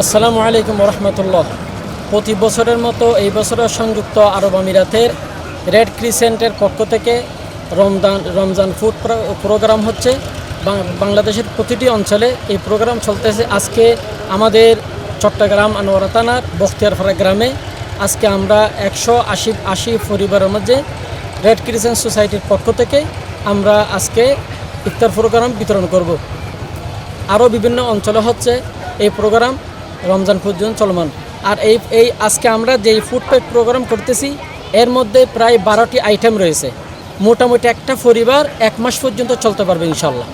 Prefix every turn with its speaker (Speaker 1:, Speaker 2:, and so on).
Speaker 1: আসসালামু আলাইকুম রহমতুল্লাহ। প্রতি বছরের মতো এই বছরের সংযুক্ত আরব আমিরাতের রেড ক্রিসেন্টের পক্ষ থেকে রমজান ফুড প্রোগ্রাম হচ্ছে। বাংলাদেশের প্রতিটি অঞ্চলে এই প্রোগ্রাম চলতেছে। আজকে আমাদের চট্টগ্রাম আনোয়ারা থানার বখতিয়ারপাড়া গ্রামে আজকে আমরা 180 পরিবারের মধ্যে রেড ক্রিসেন্ট সোসাইটির পক্ষ থেকে আমরা আজকে ইফতার প্রোগ্রাম বিতরণ করব। আরও বিভিন্ন অঞ্চলে হচ্ছে এই প্রোগ্রাম রমজান পর্যন্ত চলমান। আর এই আজকে আমরা যেই ফুড প্যাক প্রোগ্রাম করতেছি এর মধ্যে প্রায় 12টি আইটেম রয়েছে। মোটামুটি একটা পরিবার 1 মাস পর্যন্ত চলতে পারবে ইনশাল্লাহ।